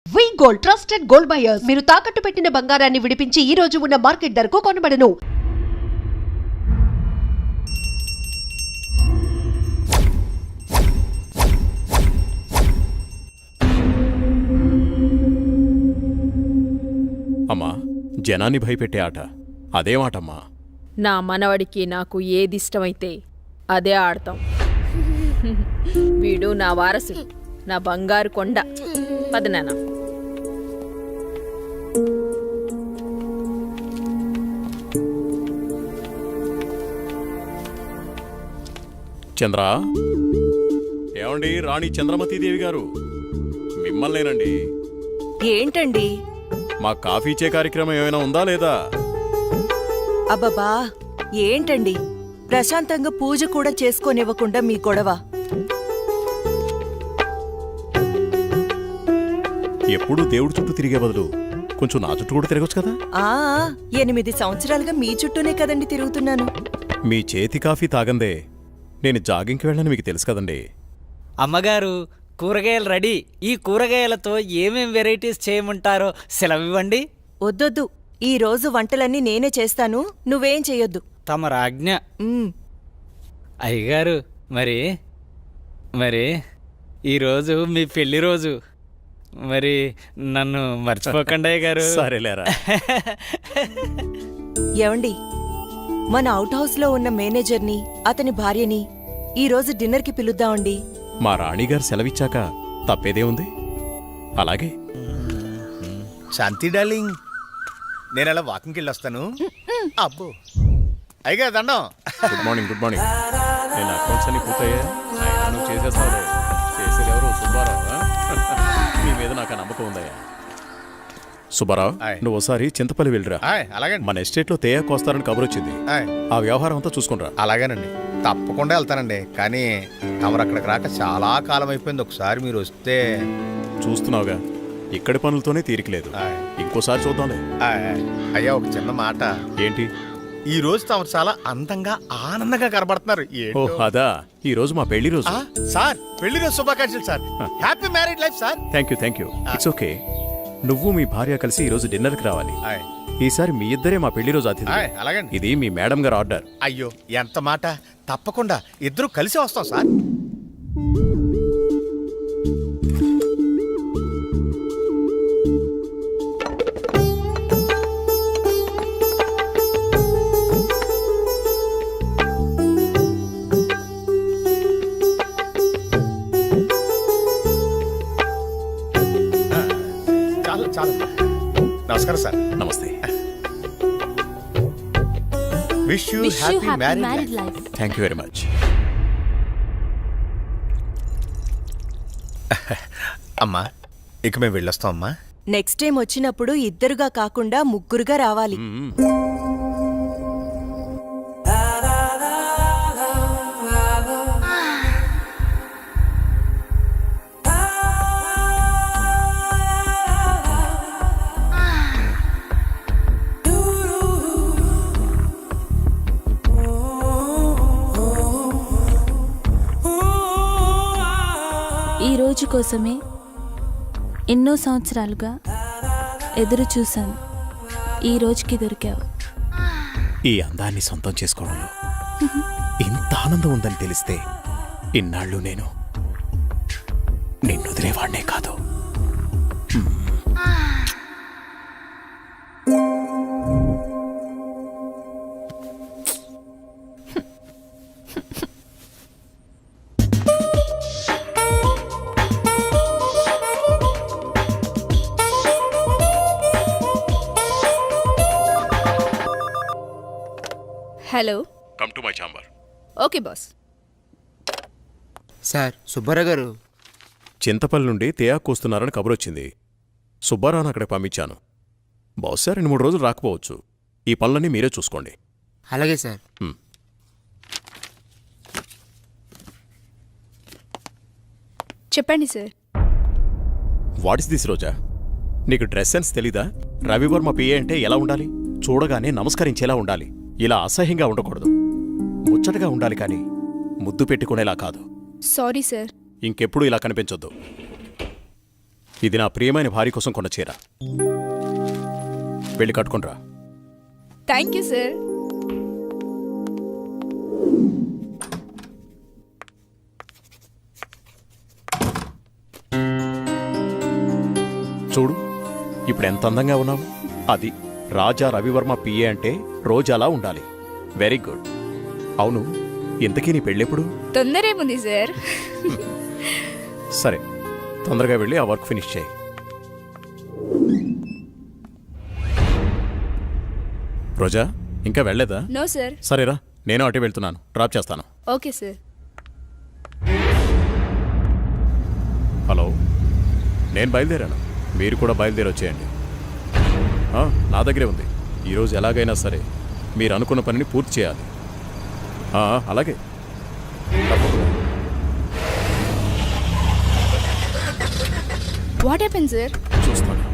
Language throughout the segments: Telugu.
వి గోల్డ్ ట్రస్టెడ్ గోల్డ్ బయర్స్ మీరు తాకట్టు పెట్టిన బంగారాన్ని విడిపించి ఈ రోజు ఉన్న మార్కెట్ ధరకు కొనబడను. అమ్మా, జనాన్ని భయపెట్టే ఆట అదేమాటమ్మా? నా మనవడికి నాకు ఏదిష్టమైతే అదే ఆడతాం. వీడు నా వారసుడు, నా బంగారు కొండ. పదనాన్న. చంద్ర, ఏమండి? రాణి చంద్రమతీదేవి గారు మిమ్మల్నేనండి. ఏంటండి? మా కాఫీ ఇచ్చే కార్యక్రమం ఏమైనా ఉందా లేదా? అబ్బబ్బా, ఏంటండి ప్రశాంతంగా పూజ కూడా చేసుకోనివ్వకుండా మీ గొడవ? ఎప్పుడూ దేవుడి చుట్టూ తిరిగే బదులు కొంచెం నా చుట్టూ కూడా తిరగచ్చు కదా. 8 సంవత్సరాలుగా మీ చుట్టూనే కదండి తిరుగుతున్నాను. మీ చేతి కాఫీ తాగందే నేను జాగింగ్కి వెళ్ళని మీకు తెలుసు కదండి. అమ్మగారు, కూరగాయలు రెడీ. ఈ కూరగాయలతో ఏమేం వెరైటీస్ చేయమంటారో సెలవివ్వండి. వద్దొద్దు, ఈ రోజు వంటలన్నీ నేనే చేస్తాను, నువ్వేం చెయ్యొద్దు. తమ రాజ్ఞ. ఉమ్, అయ్యగారు, మరి ఈరోజు మీ పెళ్లి రోజు. మరి నన్ను మర్చిపోకండి అయ్యగారు. సరేలేరా. ఏవండి, మన అవుట్ హౌస్ లో ఉన్న మేనేజర్ని, అతని భార్యని ఈ రోజు డిన్నర్కి పిలుద్దామండి. మా రాణిగారు సెలవిచ్చాక తప్పేదే ఉంది. అలాగే. శాంతి డార్లింగ్, నేను అలా వాకింగ్కి వెళ్ళొస్తాను. అబ్బో అయ్యగా దండం. Good morning. Good morning. నేను అకౌంట్స్ అన్ని పూర్తయ్యా? అయినా నువ్వు చేసేస్తావులే. చేసేది ఎవరు? సుబ్బారావు. నీ మీద నాకు ఆ నమ్మకం ఉందయ్యా. సుబ్బారావు, నువ్వు ఒకసారి చింతపల్లి వెళ్ళిరా. అలాగండి. మన ఎస్టేట్లో తేయాకు వస్తారని కబురు వచ్చింది. ఆ వ్యవహారం అంతా చూసుకుంటా. అలాగేనండి, తప్పకుండా వెళ్తానండి. కానీ తమరు అక్కడికి రాక చాలా కాలం అయిపోయింది. ఒకసారి మీరు వస్తే. చూస్తున్నావుగా, ఇక్కడి పనులతోనే తీరికలేదు. ఇంకోసారి చూద్దాంలే. అయ్యా, ఒక చిన్న మాట. ఏంటి? ఈ రోజు తమరు చాలా అందంగా ఆనందంగా కనబడుతున్నారు. ఓ అదా, ఈ రోజు మా పెళ్లి రోజు. సార్, పెళ్లి రోజు శుభాకాంక్షలు sir. Happy marriage life sir. Thank you. It's okay. నువ్వు మీ భార్య కలిసి ఈ రోజు డిన్నర్కి రావాలి. ఈసారి మీ ఇద్దరే మా పెళ్లి రోజు అతిథి. అలాగండి. ఇది మీ మేడం గారు ఆర్డర్. అయ్యో, ఎంత మాట. తప్పకుండా ఇద్దరు కలిసి వస్తాం సార్. చాలు. నమస్కారం సార్. నమస్తే. Wish you happy married life. Thank you very much. అమ్మా, ఇక మేము వెళ్ళొస్తాం అమ్మా. నెక్స్ట్ టైం వచ్చినప్పుడు ఇద్దరుగా కాకుండా ముగ్గురుగా రావాలి. ఈ రోజు కోసమే ఎన్నో సంవత్సరాలుగా ఎదురు చూశాను. ఈ రోజుకి దొరికావు. ఈ అందాన్ని సొంతం చేసుకోవడంలో ఇంత ఆనందం ఉందని తెలిస్తే ఇన్నాళ్ళు నేను నిన్ను వదిలేవాడినే కాదు. Hello. Come to my chamber. Okay boss. Sir, Subbarao గారు చింతపల్లి నుండి తేయాకు వస్తున్నారని కబురొచ్చింది. సుబ్బారావును అక్కడికి పంపించాను. బహుశా 2-3 రోజులు రాకపోవచ్చు. ఈ పనులన్నీ మీరే చూసుకోండి. అలాగే సార్. చెప్పండి సార్. వాట్ ఇస్ దిస్ రోజా? నీకు డ్రెస్ సెన్స్ తెలీదా? రవివర్మ పిఏ అంటే ఎలా ఉండాలి? చూడగానే నమస్కరించేలా ఉండాలి. ఇలా అసహ్యంగా ఉండకూడదు. ముచ్చటగా ఉండాలి, కానీ ముద్దు పెట్టుకునేలా కాదు. Sorry sir. ఇంకెప్పుడు ఇలా కనిపించొద్దు. ఇది నా ప్రియమైన భార్య కోసం కొన్న చీర. వెళ్ళి కట్టుకుంట్రా. Thank you sir. చూడు ఇప్పుడు ఎంత అందంగా ఉన్నావు. అది రాజా రవివర్మ పిఏ అంటే రోజాలా ఉండాలి. Very good. అవును, ఇంతకీ నీ పెళ్ళెప్పుడు? తొందరేముంది సార్. సరే, తొందరగా వెళ్ళి ఆ వర్క్ ఫినిష్ చేయి. రోజా ఇంకా వెళ్ళలేదా? No sir. సరేరా, నేను అటే వెళ్తున్నాను. డ్రాప్ చేస్తాను. Okay sir. హలో, నేను బయలుదేరాను. మీరు కూడా బయలుదేరి వచ్చేయండి. నా దగ్గరే ఉంది. ఈరోజు ఎలాగైనా సరే మీరు అనుకున్న పనిని పూర్తి చేయాలి. అలాగే, తప్పకుండా. What happen sir? చూస్తాను.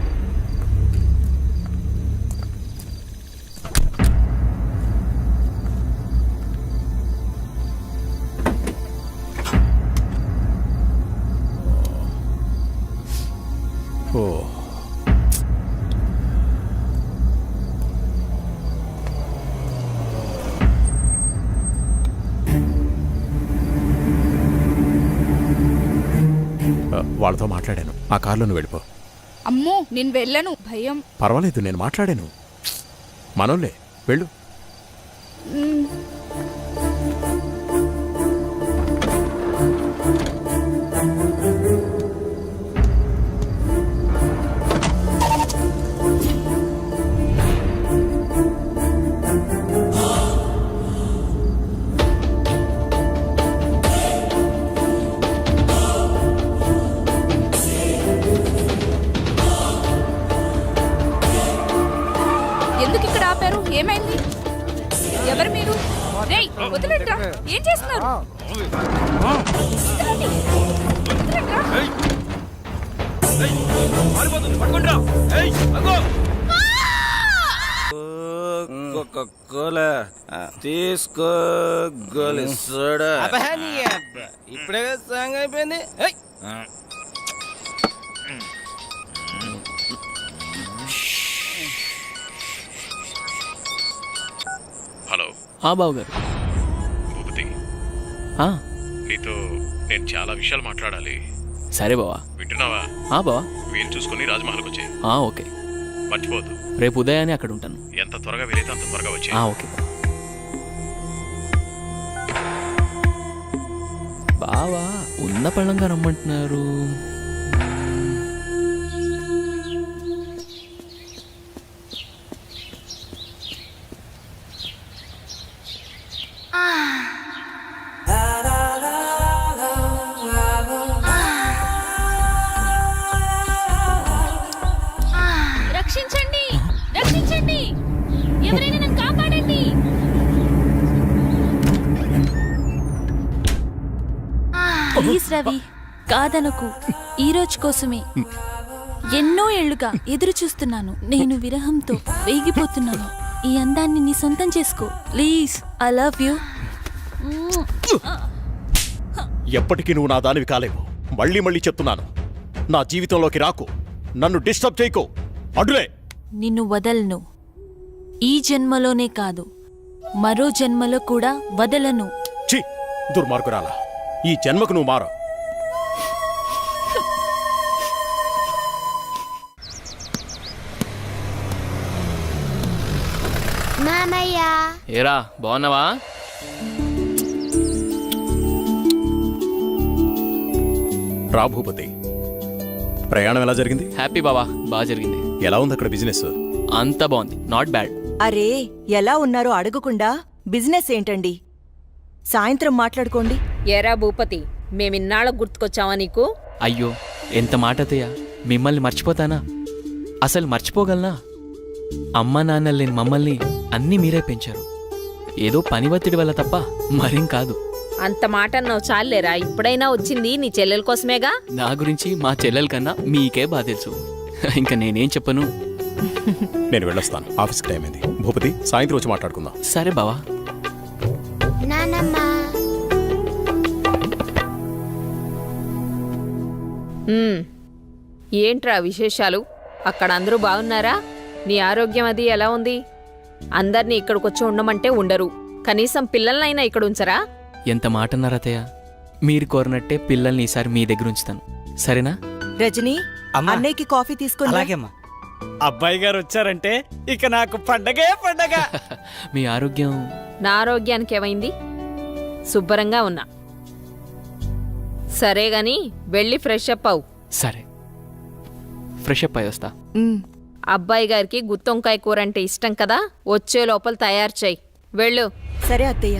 ఓ, వాళ్ళతో మాట్లాడాను. ఆ కారులో నువ్వు వెళ్ళిపో. అమ్మో, నేను వెళ్ళను, భయం. పర్వాలేదు, నేను మాట్లాడాను. మనోళ్ళే, వెళ్ళు. ఎందుకు ఇక్కడ ఆపారు? ఏమైంది? ఎవరు మీరు? రేయ్, వదిలేట్రా. ఏం చేస్తున్నారు? వదలండి. వదిలేట్రా. తీసుకో గోలి సోడా. ఇప్పుడే సాంగ్ అయిపోయింది. హలో. బావగారు. భూపతి, నీతో నేను చాలా విషయాలు మాట్లాడాలి. సరే బావా. వింటున్నావా? బావా. వీలు చూసుకుని రాజమహల్కి వచ్చే. ఓకే. మర్చిపోదు. రేపు ఉదయాన్నే అక్కడ ఉంటాను. ఎంత త్వరగా వీలైతే అంత త్వరగా వచ్చే. ఓకే బావా. ఉన్న పళ్ళంగా రమ్మంటున్నారు. రక్షించండి, రక్షించండి, ఎవరైనా నన్ను కాపాడండి. ప్లీజ్ రవి, కాదనకు. ఈ రోజు కోసమే ఎన్నో ఏళ్లుగా ఎదురు చూస్తున్నాను. నేను విరహంతో వేగిపోతున్నాను. ఈ అందాన్ని నీ సొంతం చేసుకో ప్లీజ్. I love you. ఎప్పటికీ నువ్వు నా దానివి కాలేవు. మళ్ళీ మళ్ళీ చెప్తున్నాను, నా జీవితంలోకి రాకు. నన్ను డిస్టర్బ్ చేయకు. అడ్డులే. నిన్ను వదలను. ఈ జన్మలోనే కాదు, మరో జన్మలో కూడా వదలను. ఛీ, దుర్మార్గురాలా. ఈ జన్మకు నువ్వు మారవు. ఏరా, బాగున్నావా? రా భూపతి, ప్రయాణం ఎలా జరిగింది? హ్యాపీ బావా, బాగా జరిగింది. ఎలా ఉంది అక్కడ బిజినెస్? అంతా బాగుంది, నాట్ బ్యాడ్. అరే, ఎలా ఉన్నారో అడగకుండా బిజినెస్ ఏంటండి? సాయంత్రం మాట్లాడుకోండి. ఏరా భూపతి, మేమిన్నాళ్ళకు గుర్తుకొచ్చావా నీకు? అయ్యో, ఎంత మాట అత్తయ్య. మిమ్మల్ని మర్చిపోతానా? అసలు మర్చిపోగలనా? అమ్మా నాన్నలు లేని మమ్మల్ని అన్నీ మీరే పెంచారు. ఏదో పని ఒత్తిడి వల్ల తప్ప మరేం కాదు. అంత మాట అన్నావు చాలేరా. ఇప్పుడైనా వచ్చింది నీ చెల్లెల కోసమేగా. నా గురించి మా చెల్లెల కన్నా మీకే బాగా తెలుసు. ఇంకా నేనేం చెప్పను. నేను వెళ్ళొస్తాను, ఆఫీస్కి టైం అయింది. భూపతి, సాయంత్రం వచ్చి మాట్లాడుకుందాం. సరే బావా. ఏంట్రా విశేషాలు? అక్కడ అందరూ బాగున్నారా? నీ ఆరోగ్యం అది ఎలా ఉంది? అందర్నీ ఇక్కడికొచ్చి ఉండమంటే ఉండరు. కనీసం పిల్లలనైనా ఇక్కడ ఉంచరా? ఎంత మాట అన్నారు అత్తయ్య. మీరు కోరినట్టే పిల్లల్ని ఈసారి మీ దగ్గర ఉంచుతాను, సరేనా? రజనీ, అమ్మా. అన్నయ్యకి కాఫీ తీసుకుని రా. అలాగేమ్మా. అబ్బాయి గారు వచ్చారంటే ఇక నాకు పండగే పండగ. మీ ఆరోగ్యం నా ఆరోగ్యానికి ఏమైంది? శుభ్రంగా ఉన్నా. సరే గాని వెళ్ళి ఫ్రెష్ అప్ అవు. సరే, ఫ్రెష్ అప్ అయి వస్తా. అబ్బాయి గారికి గుత్తొంకాయ కూర అంటే ఇష్టం కదా, వచ్చే లోపల తయారు చేయి. వెళ్ళు. సరే అత్తయ్య.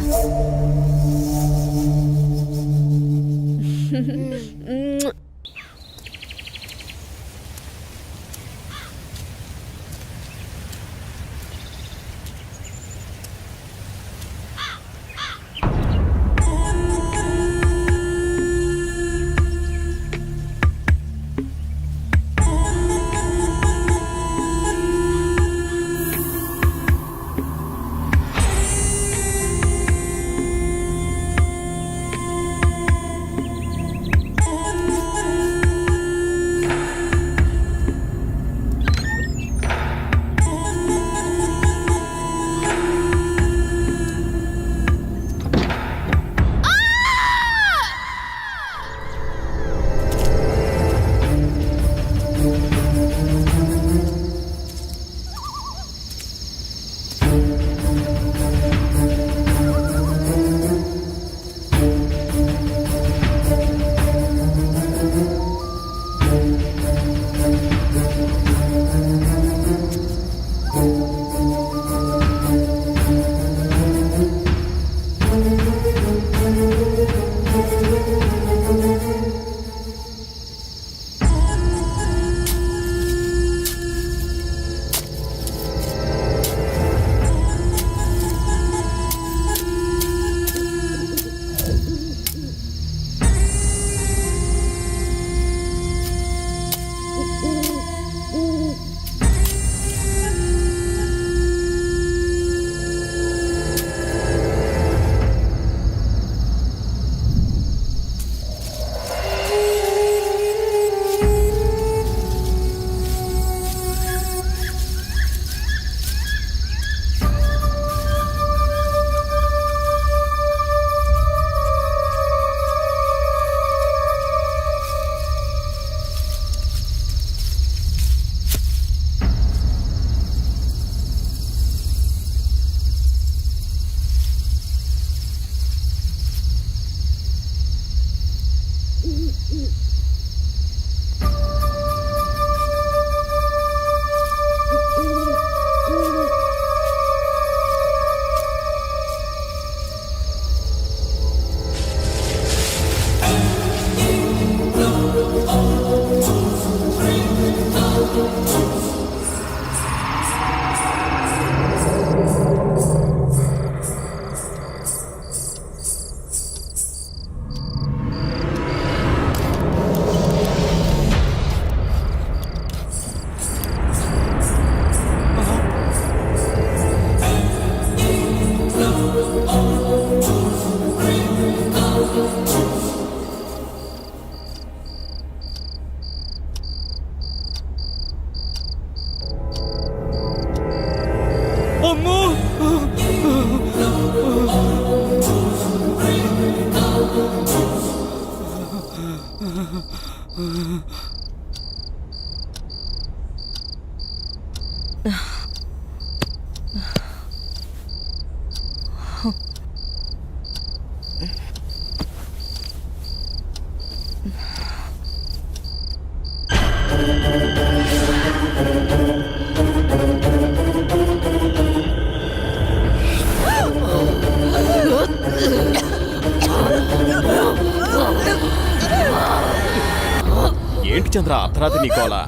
ఏంటి చంద్ర అర్ధరాత్రి నీకోలా?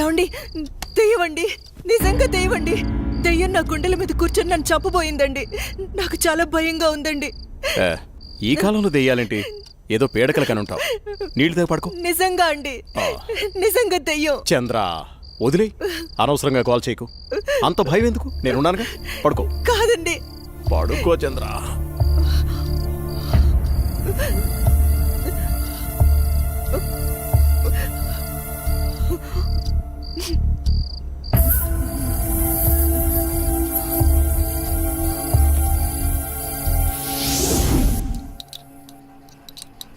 ఏమండి, దెయ్యమండి, నిజంగా దెయ్యమండి. దెయ్యం నా గుండెల మీద కూర్చొని నన్ను చంపబోయిందండి. నాకు చాలా భయంగా ఉందండి. ఈ కాలంలో దెయ్యాలేంటి? ఏదో పీడకల కనుంటావు. నీళ్ళు దగ్గర పడుకో. నిజంగా అండి, నిజంగా దెయ్యం. చంద్ర వదిలే, అనవసరంగా కాల్ చేయకు. అంత భయం ఎందుకు? నేనున్నానుగా, పడుకో. కాదండి, పడుకో చంద్ర.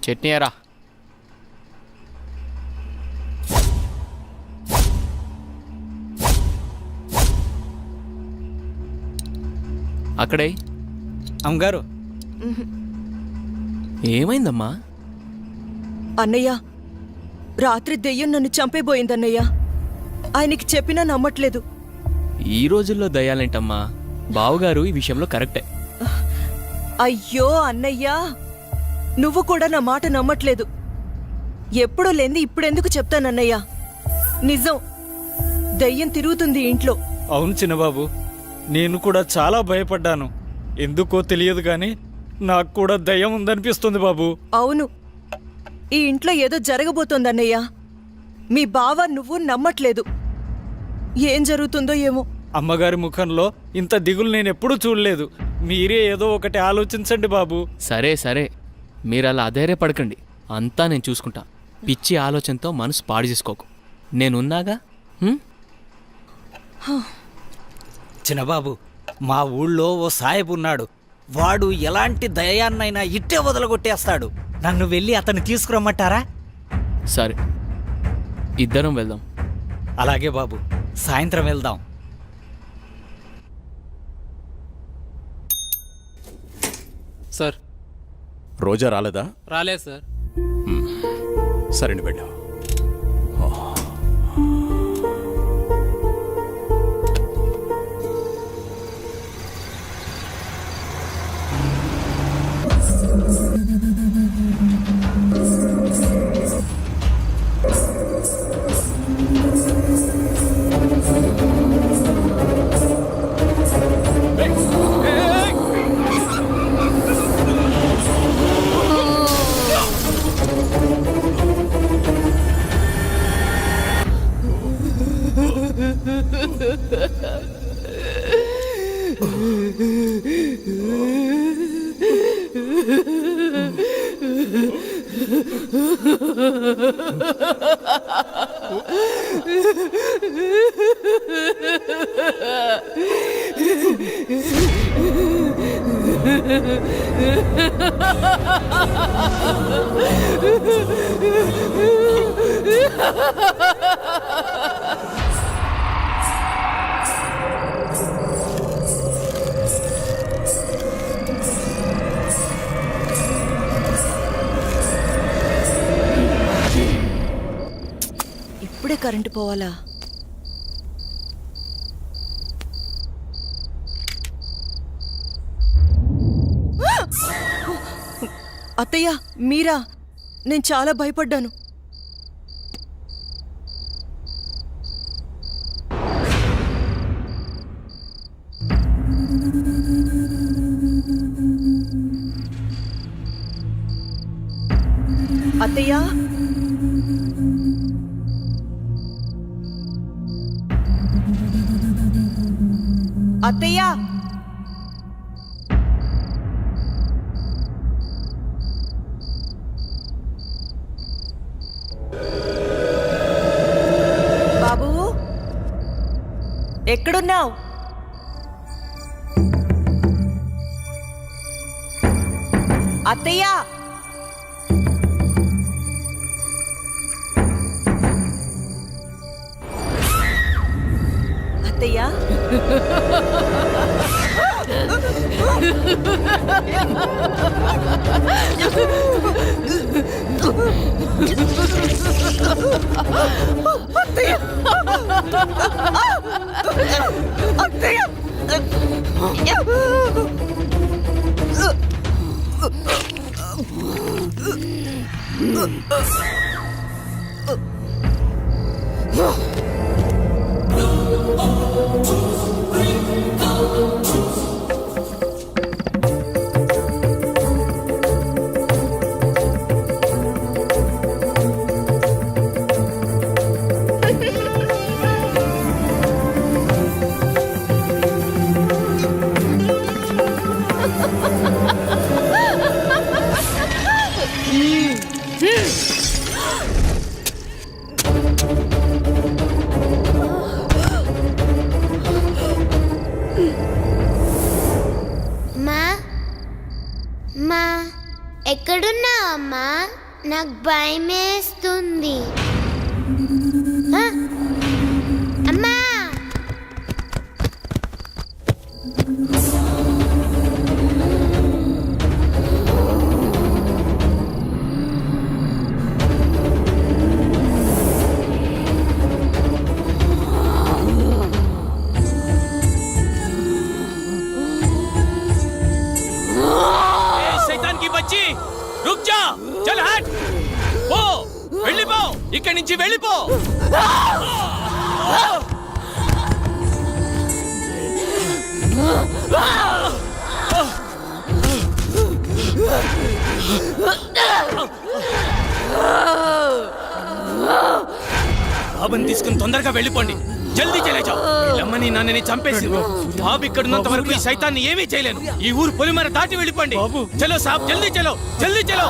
చట్నీ ఎరా. అక్కడే. అమ్మగారు ఏమైందమ్మా? అన్నయ్య, రాత్రి దెయ్యం నన్ను చంపేబోయిందన్నయ్య. ఆయనకి చెప్పినా నమ్మట్లేదు. ఈ రోజుల్లో దయ్యాలేంటమ్మా? బావుగారు ఈ విషయంలో కరెక్టే. అయ్యో అన్నయ్యా, నువ్వు కూడా నా మాట నమ్మట్లేదు. ఎప్పుడూ లేంది ఇప్పుడెందుకు చెప్తానన్నయ్యా? నిజం, దెయ్యం తిరుగుతుంది ఇంట్లో. అవును చిన్నబాబు, నేను కూడా చాలా భయపడ్డాను. ఎందుకో తెలియదు కానీ నాకు కూడా దయ్యం ఉందనిపిస్తుంది బాబు. అవును, ఈ ఇంట్లో ఏదో జరగబోతోందన్నయ్యా. మీ బావ నువ్వు నమ్మట్లేదు. ఏం జరుగుతుందో ఏమో. అమ్మగారి ముఖంలో ఇంత దిగులు నేను ఎప్పుడూ చూడలేదు. మీరే ఏదో ఒకటి ఆలోచించండి బాబు. సరే సరే, మీరు అలా అధైర్యపడకండి. అంతా నేను చూసుకుంటా. పిచ్చి ఆలోచనతో మనసు పాడు చేసుకోకు. నేనున్నాగా. చిన్నబాబు, మా ఊళ్ళో ఓ సాయబు ఉన్నాడు. వాడు ఎలాంటి దయాన్నైనా ఇట్టే వదలగొట్టేస్తాడు. నన్ను వెళ్ళి అతన్ని తీసుకురమ్మంటారా? సరే, ఇద్దరం వెళ్దాం. అలాగే బాబు, సాయంత్రం వెళ్దాం. సార్. రోజా రాలేదా? రాలేదు సార్. సరే వెళ్ళావు. ఇప్పుడే కరెంటు పోవాలా? అత్తయ్య, మీరా? నేను చాలా భయపడ్డాను. అత్తయ్య, అత్తయ్య, బాబు ఎక్కడున్నావు? అత్తయ్య, అత్తయ్య, అమ్మా నాకు భయమేస్తుంది. అమ్మా శైతాన్ కి బచ్చి రుక్ జా చల్ హట్ పో వెళ్ళిపో ఇక్కడి నుంచి వెళ్ళిపో బాబుని తీసుకుని తొందరగా వెళ్ళిపోండి జల్దీ చలేజావు అమ్మని నాన్నని చంపేసి బాబు ఇక్కడున్నంత వరకు ఈ సైతాన్ని ఏమీ చేయలేను ఈ ఊరు పొలిమర దాటి వెళ్ళిపోండి చలో సాబ్ జల్దీ చలో జల్దీ చలో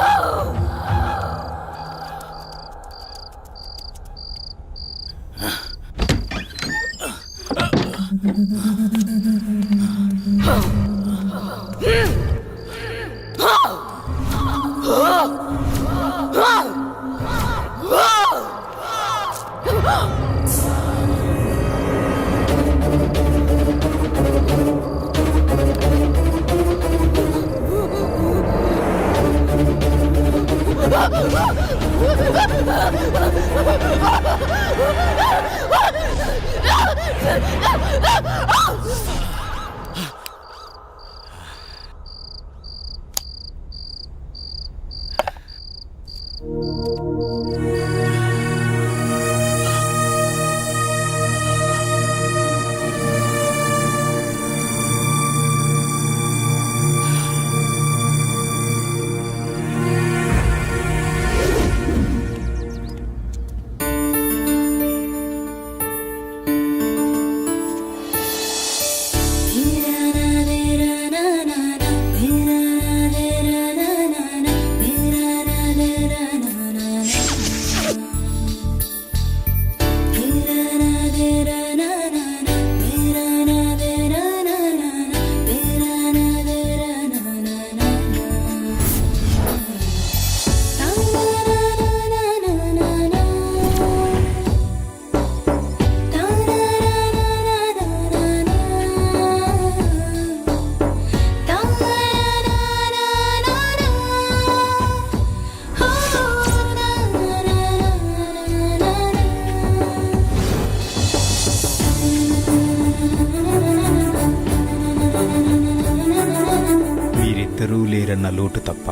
మీరిద్దరూ లేరన్న లోటు తప్ప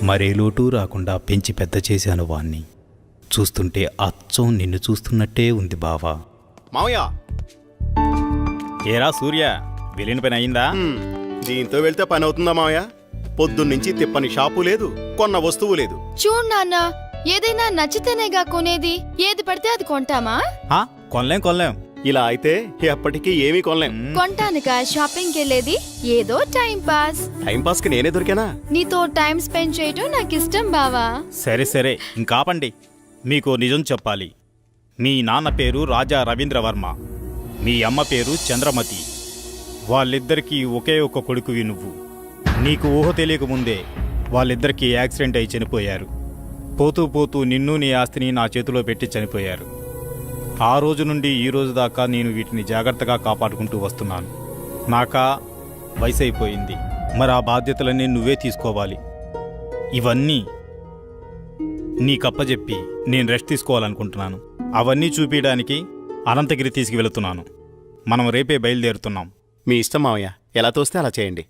మరే లోటు రాకుండా పెంచి పెద్ద చేశాను వాణ్ణి. చూస్తుంటే అచ్చం నిన్ను చూస్తున్నట్టే ఉంది బావా. మామయ్య ఏరా సూర్య, వెళ్ళిన పని అయిందా? దీంతో వెళ్తే పని అవుతుందా మావయ్య? పొద్దున్నుంచి తిప్పని షాపు లేదు, కొన్న వస్తువు లేదు. చూడు నాన్న, ఏదైనా నచ్చితేనేగా కొనేది. ఏది పడితే అది కొంటామా? కొనలేం. ఇలా అయితే ఎప్పటికీ ఏమీ కొనలేం. కొంటానుగా షాపింగ్ వెళ్ళేది. ఏదో టైం పాస్. టైం పాస్ కి నేనే దొరికానా? నీతో టైం స్పెండ్ చేయటం నాకు ఇష్టం బావా. సరే ఇంకాపండి. మీకు నిజం చెప్పాలి. మీ నాన్న పేరు రాజా రవీంద్రవర్మ, మీ అమ్మ పేరు చంద్రమతి. వాళ్ళిద్దరికీ ఒకే ఒక కొడుకువి నువ్వు. నీకు ఊహ తెలియకముందే వాళ్ళిద్దరికీ యాక్సిడెంట్ అయి చనిపోయారు. పోతూ నిన్ను నీ ఆస్తిని నా చేతిలో పెట్టి చనిపోయారు. ఆ రోజు నుండి ఈ రోజు దాకా నేను వీటిని జాగ్రత్తగా కాపాడుకుంటూ వస్తున్నాను. నాకా వయసు అయిపోయింది, మరి ఆ బాధ్యతలన్నీ నువ్వే తీసుకోవాలి. ఇవన్నీ నీకప్పజెప్పి నేను రెస్ట్ తీసుకోవాలనుకుంటున్నాను. అవన్నీ చూపించడానికి అనంతగిరి తీసుకువెళుతున్నాను. మనం రేపే బయలుదేరుతున్నాం. మీ ఇష్టం మావయ్య, ఎలా తోస్తే అలా చేయండి.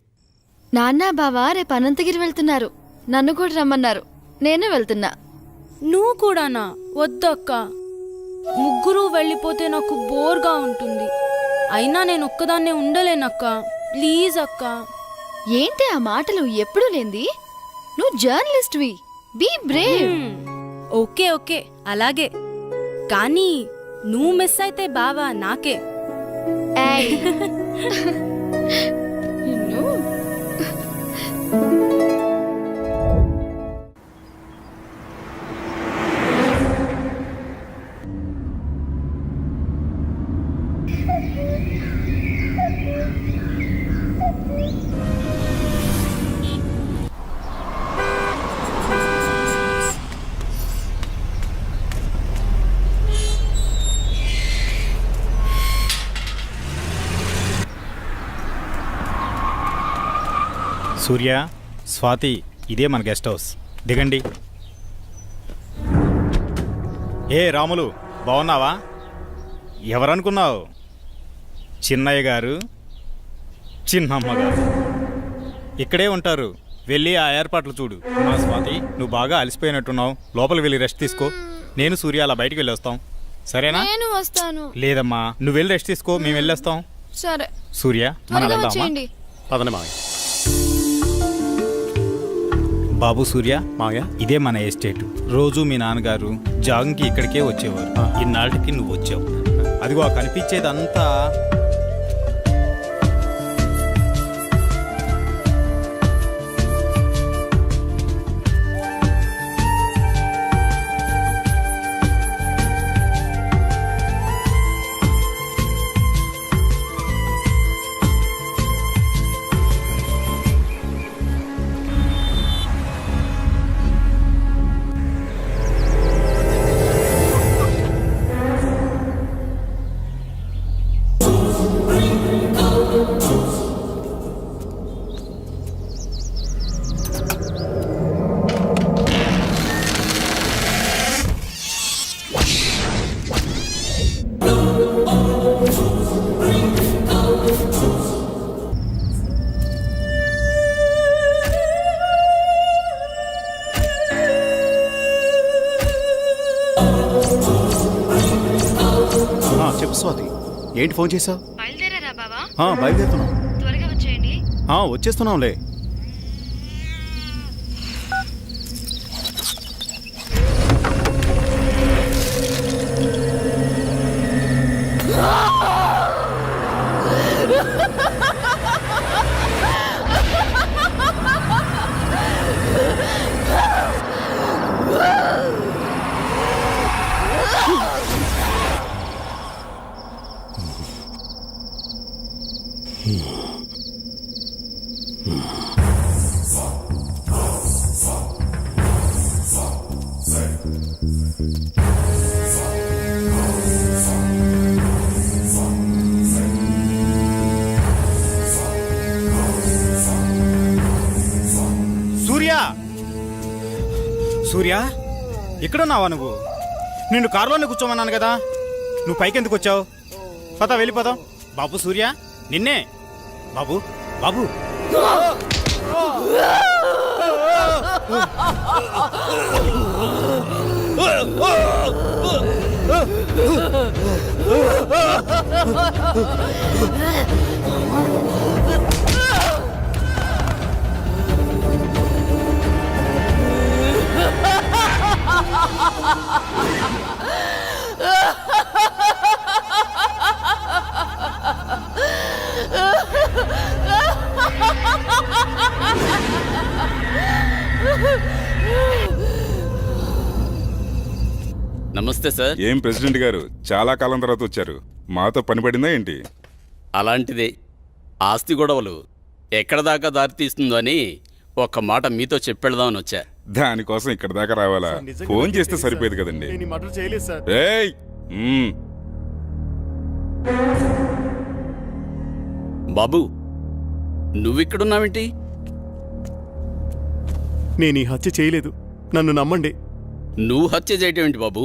నాన్న బావా రేపు అనంతగిరి వెళ్తున్నారు. నన్ను కూడా రమ్మన్నారు. నేను వెళ్తున్నా. నువ్వు కూడానా? వద్దక్క, ముగ్గురు వెళ్ళిపోతే నాకు బోర్గా ఉంటుంది. అయినా నేను ఒక్కదాన్నే ఉండలేనక్క. ప్లీజ్ అక్క. ఏంటి ఆ మాటలు? ఎప్పుడు లేంది. నువ్వు జర్నలిస్ట్వి. Be Brave. ఓకే అలాగే. కానీ నువ్వు మిస్ అయితే బావా నాకే. ఏయ్. నిన్ను. సూర్య, స్వాతి, ఇదే మన గెస్ట్ హౌస్. దిగండి. ఏ రాములు, బాగున్నావా? ఎవరనుకున్నావు? చిన్నయ్య గారు, చిన్నమ్మ గారు ఇక్కడే ఉంటారు. వెళ్ళి ఆ ఏర్పాట్లు చూడు. మా స్వాతి, నువ్వు బాగా అలసిపోయినట్టున్నావు. లోపలికి వెళ్ళి రెస్ట్ తీసుకో. నేను సూర్య అలా బయటికి వెళ్ళొస్తాం. సరేనా? నేను వస్తాను. లేదమ్మా, నువ్వు వెళ్ళి రెస్ట్ తీసుకో, మేము వెళ్ళొస్తాం. సరే, సూర్య, మనం త్వరగా వెళ్దామా? వచ్చేయండి. పదండి మావయ్య. బాబు సూర్య, మావయ్య, ఇదే మన ఎస్టేట్. రోజు మీ నాన్నగారు జాగింగ్కి ఇక్కడికే వచ్చేవారు. ఇన్నాళ్ళకి నువ్వు వచ్చావు. అదిగో ఆ కనిపించేదంతా చెప్పు స్వాతి, ఏంటి ఫోన్ చేసావు? బయలుదేరారా బావా? బయలుదేరుతున్నాం. త్వరగా వచ్చేయండి. వచ్చేస్తున్నాంలే. సూర్య, ఇక్కడున్నావా నువ్వు? నిన్ను కారులోనే కూర్చోమన్నాను కదా, నువ్వు పైకి ఎందుకు వచ్చావు? పద, వెళ్ళిపోదాం. బాబు సూర్య, నిన్నే. బాబు, బాబు. నమస్తే సార్. ఏం ప్రెసిడెంట్ గారు, చాలా కాలం తర్వాత వచ్చారు. మాతో పని పడిందా ఏంటి? అలాంటిదే. ఆస్తి గొడవలు ఎక్కడ దాకా దారితీస్తుందో అని ఒక్క మాట మీతో చెప్పెడదామని వచ్చా. దానికోసం ఇక్కడ దాకా రావాలా? ఫోన్ చేస్తే సరిపోయేది కదండి. ఏయ్! బాబు, నువ్విక్కడున్నావేంటి? నేను ఈ హత్య చేయలేదు, నన్ను నమ్మండి. నువ్వు హత్య చేయటం ఏంటి బాబు?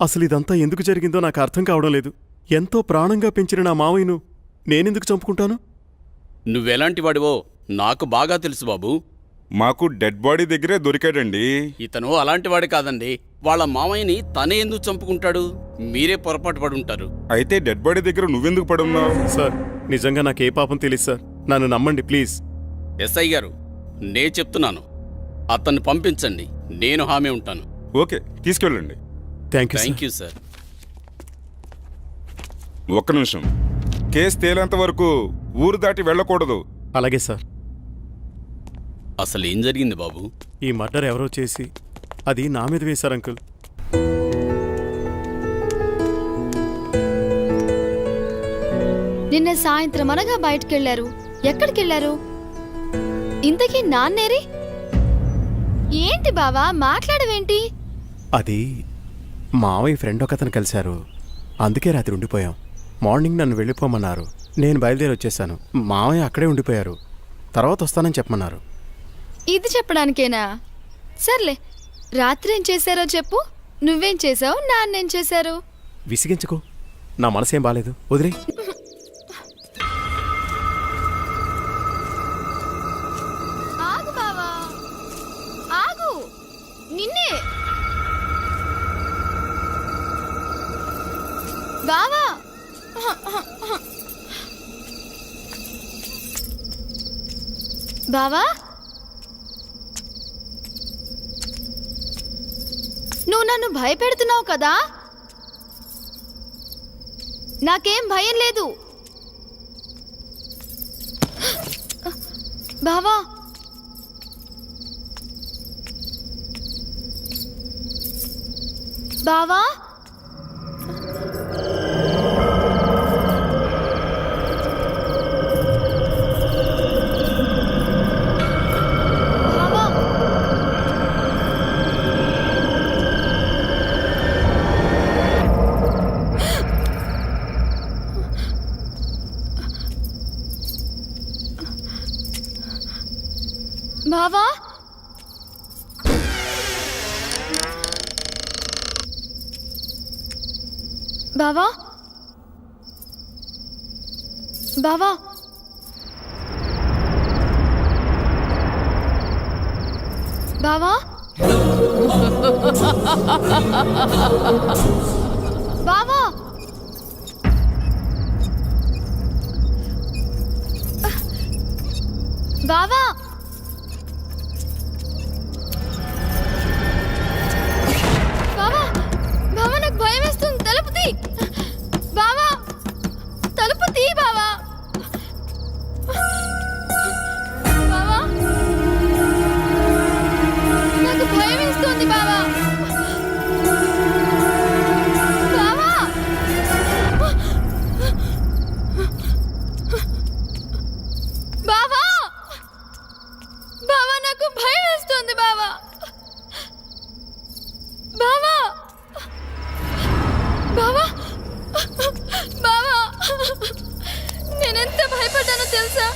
అసలు ఇదంతా ఎందుకు జరిగిందో నాకు అర్థం కావడం లేదు. ఎంతో ప్రాణంగా పెంచిన నా మావయ్యను నేనెందుకు చంపుకుంటాను? నువ్వెలాంటి వాడివో నాకు బాగా తెలుసు బాబు. మాకు డెడ్ బాడీ దగ్గరే దొరికాడండి. ఇతను అలాంటి వాడి కాదండి. వాళ్ళ మామయ్యని తనే ఎందుకు చంపుకుంటాడు? మీరే పొరపాటు పడి ఉంటారు. అయితే డెడ్ బాడీ దగ్గర నువ్వెందుకు పడున్నావు? సార్, నిజంగా నాకే పాపం తెలియదు సార్, నన్ను నమ్మండి ప్లీజ్. ఎస్ఐ గారు, నే చెప్తున్నాను, అతన్ని పంపించండి, నేను హామీ ఉంటాను. ఓకే, తీసుకెళ్ళండి. Thank you sir. ఒక్క నిమిషం. కేసు తేలేంత వరకు ఊరు దాటి వెళ్ళకూడదు. అలాగే సార్. అసలు ఏం జరిగింది బాబు? ఈ మర్డర్ ఎవరో చేసి అది నా మీద వేశారు అంకుల్. నిన్న సాయంత్రం అనగా బయటకెళ్లారు. ఎక్కడికెళ్లారు? ఇంతకీ నాన్నేరి? ఏంటి బావా మాట్లాడవేంటి? అది మావయ్య ఫ్రెండ్ ఒకతను కలిశారు, అందుకే రాత్రి ఉండిపోయాం. మార్నింగ్ నన్ను వెళ్ళిపోమన్నారు, నేను బయలుదేరి వచ్చేసాను. మావయ్య అక్కడే ఉండిపోయారు. తర్వాత వస్తానని చెప్పమన్నారు. ఇది చెప్పడానికేనా? సర్లే, రాత్రి ఏం చేశారో చెప్పు. నువ్వేం చేసావు, నాన్నేం చేశారు? విసిగించుకో, నా మనసేం బాలేదు, వదిలే. ఆగు బావా, ఆగు. నిన్నే బావా. బావా, నువ్వు నన్ను భయపెడుతున్నావు కదా. నాకేం భయం లేదు బావా. బావా, బావా, బావా, బావా, బావా, బావా, బావా, బావా, బావా, నాకు భయం వేస్తుంది. తలుపు తీ బావా, తలుపు తీ బావా. బావా, నాకు భయం వేస్తుంది బావా. బావా, బావా, బావా, నాకు భయం వేస్తుంది బావా. బావా, బావా, బావా, నేనెంత భయపడ్డానో తెలుసా?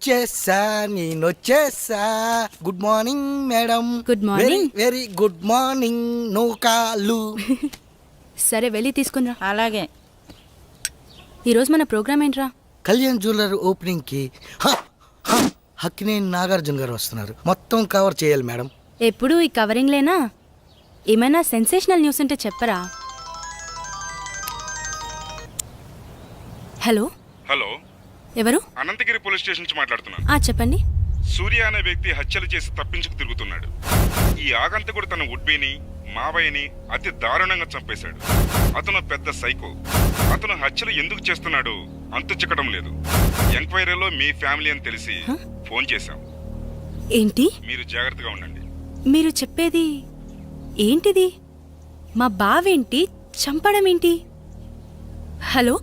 వచ్చేసా, నేను వచ్చేసా. Good morning madam. Good morning. Very good morning. No call. సరే, వెళ్ళి తీసుకునిరా. అలాగే. ఈరోజు మన ప్రోగ్రామ్ ఏంట్రా? కళ్యాణ్ జ్యువెలర్ ఓపెనింగ్ కి హక్కినేని నాగార్జున గారు వస్తున్నారు. మొత్తం కవర్ చేయాలి మేడం. ఎప్పుడు ఈ కవరింగ్ లేనా? ఏమైనా సెన్సేషనల్ న్యూస్ ఉంటే చెప్పరా. హలో హలో, ఎవరు? అనంతగిరి పోలీస్ స్టేషన్ నుంచి మాట్లాడుతున్నాను. చెప్పండి. సూర్య అనే వ్యక్తి హత్యలు చేసి తప్పించుకు తిరుగుతున్నాడు. ఈ ఆగంతకుడు తన ఉడ్బీని మావయ్యని అతి దారుణంగా చంపేశాడు. అతను పెద్ద సైకో. అతను హత్యలు ఎందుకు చేస్తున్నాడు అంతు చిక్కడం లేదు. ఎంక్వైరీలో మీ ఫ్యామిలీ అని తెలిసి ఫోన్ చేశాం. ఏంటి? మీరు జాగ్రత్తగా ఉండండి. మీరు చెప్పేది ఏంటిది? మా బావేంటి చంపడం ఏంటి? హలో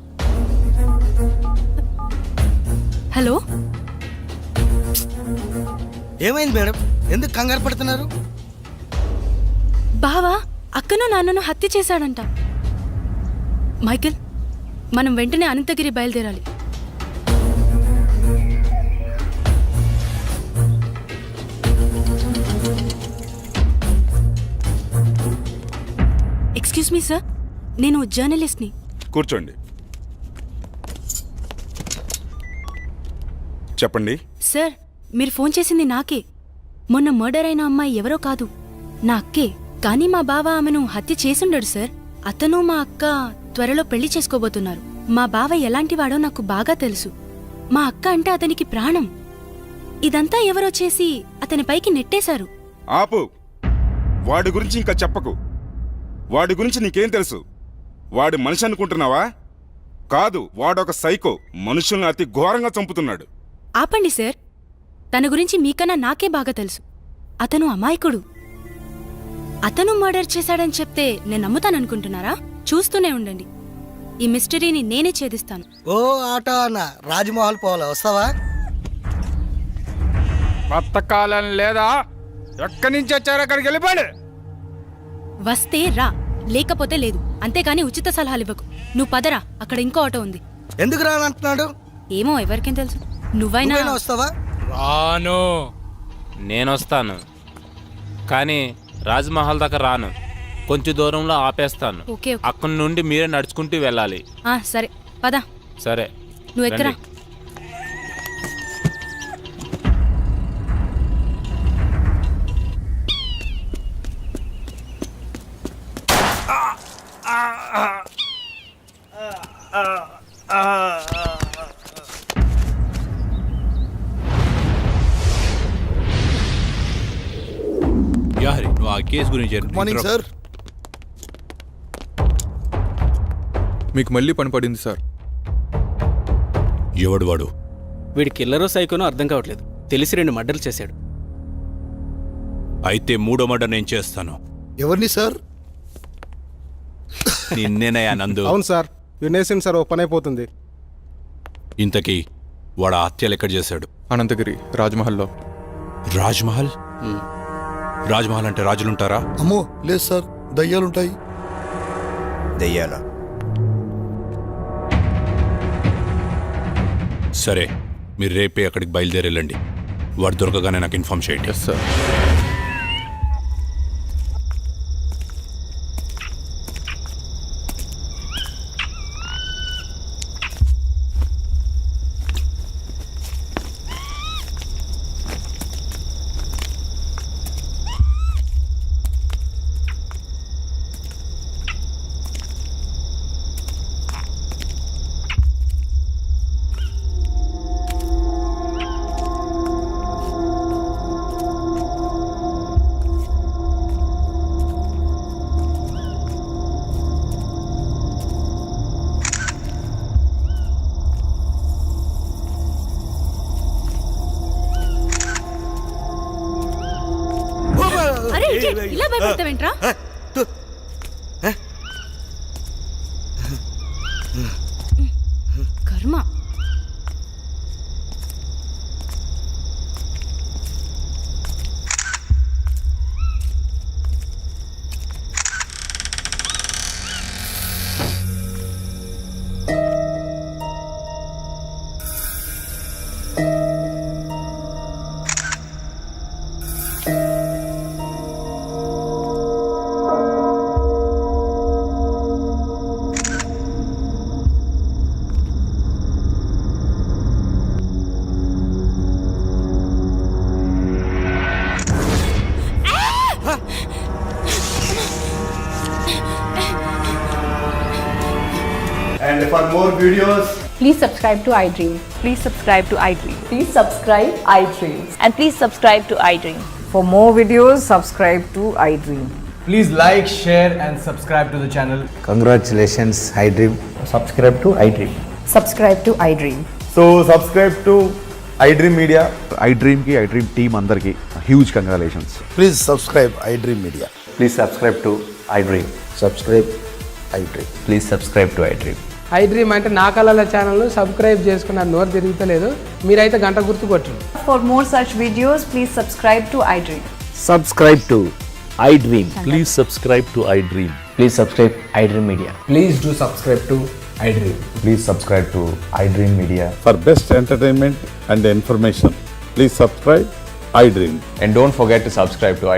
హలో, ఏమైంది మేడం? ఎందుకు కంగారు పడుతున్నారు? బావా అక్కను నాన్నను హత్య చేశాడంట. మైకేల్, మనం వెంటనే అనంతగిరి బయలుదేరాలి. ఎక్స్క్యూజ్ మీ సార్, నేను జర్నలిస్ట్ని. కూర్చోండి. చెప్పండి. సార్, మీరు ఫోన్ చేసింది నాకే. మొన్న మర్డర్ అయిన అమ్మాయి ఎవరో కాదు, నా అక్కే. కానీ మా బావ ఆమెను హత్య చేసుండడు సార్. అతను మా అక్క త్వరలో పెళ్లి చేసుకోబోతున్నారు. మా బావ ఎలాంటివాడో నాకు బాగా తెలుసు. మా అక్క అంటే అతనికి ప్రాణం. ఇదంతా ఎవరో చేసి అతని పైకి నెట్టేశారు. ఆపు. వాడి గురించి ఇంకా చెప్పకు. వాడి గురించి నీకేం తెలుసు? వాడి మనిషి అనుకుంటున్నావా? కాదు, వాడొక సైకో. మనుషుల్ని అతి ఘోరంగా చంపుతున్నాడు. ఆపండి సార్, తన గురించి మీకన్నా నాకే బాగా తెలుసు. అతను అమాయకుడు. అతను మర్డర్ చేశాడని చెప్తే నేను నమ్ముతాననుకుంటున్నారా? చూస్తూనే ఉండండి, ఈ మిస్టరీని నేనే ఛేదిస్తాను. ఓ ఆటో అన్న, రాజ్మహల్ పోవాలా, వస్తావా? బతకాలని లేదా? ఎక్కడి నుంచి వచ్చారో అక్కడికి వెళ్ళిపోండి. వస్తే రా, లేకపోతే లేదు. అంతేగాని ఉచిత సలహాలు ఇవ్వకు. నువ్వు పదరా, అక్కడ ఇంకో ఆటో ఉంది. ఎందుకు రానంటున్నాడు? ఏమో, ఎవరికేం తెలుసు. నువ్వైనా వస్తావా? రాను. నేనొస్తాను, కానీ రాజ్మహల్ దాకా రాను. కొంచెం దూరంలో ఆపేస్తాను. Okay, okay. అక్కడి నుండి మీరే నడుచుకుంటూ వెళ్ళాలి. సరే పద. సరే, నువ్వు ఎక్కరా. యాహరి, నువ్వు ఆ కేసు గురించి మార్నింగ్ సార్. మీకు మళ్ళీ పని పడింది సార్. ఎవడు వాడు? వీడి కిల్లరో సైకోనో అర్థం కావట్లేదు. తెలిసి 2 మర్డర్లు చేశాడు. అయితే 3వ మర్డర్ నేను చేస్తాను. ఎవరిని సార్? నిన్నేనయ్యా నందు. అవును సార్, వినేసింది సార్, ఓ పని అయిపోతుంది. ఇంతకీ వాడు ఆ హత్యలు ఎక్కడ చేశాడు? అనంతగిరి రాజ్మహల్లో. రాజ్మహల్? రాజ్మహల్ అంటే రాజులుంటారా? అమ్మో లేదు సార్, దయ్యాలుంటాయి. దయ్యాలా? సరే, మీరు రేపే అక్కడికి బయలుదేరెళ్ళండి. వాడు దొరకగానే నాకు ఇన్ఫార్మ్ చేయండి. Yes sir. అరే ఇలా భయపడతావేంట్రా? కర్మ. And for more videos, Please subscribe to iDream. Please subscribe to iDream. Please subscribe iDream. And please subscribe to iDream. For more videos, subscribe to iDream. Please like, share and subscribe to the channel. congratulations, iDream. Subscribe to iDream. Subscribe to iDream. So subscribe to iDream Media. iDream కి iDream టీమ్ అందరికి huge congratulations. Please subscribe iDream Media. Please subscribe to iDream. Subscribe iDream. Please subscribe to iDream. iDream అంటే నా కళల ఛానల్ను సబ్స్క్రైబ్ చేసుకున్న నోరు తిరుగుతలేదు. మీరైతే గంట గుర్తు కొట్టండి. For more such videos, please subscribe to iDream. Subscribe to iDream. Please subscribe to iDream. Please subscribe iDream Media. Please do subscribe to iDream. Please subscribe to iDream Media. For best entertainment and information, please subscribe iDream. And don't forget to subscribe to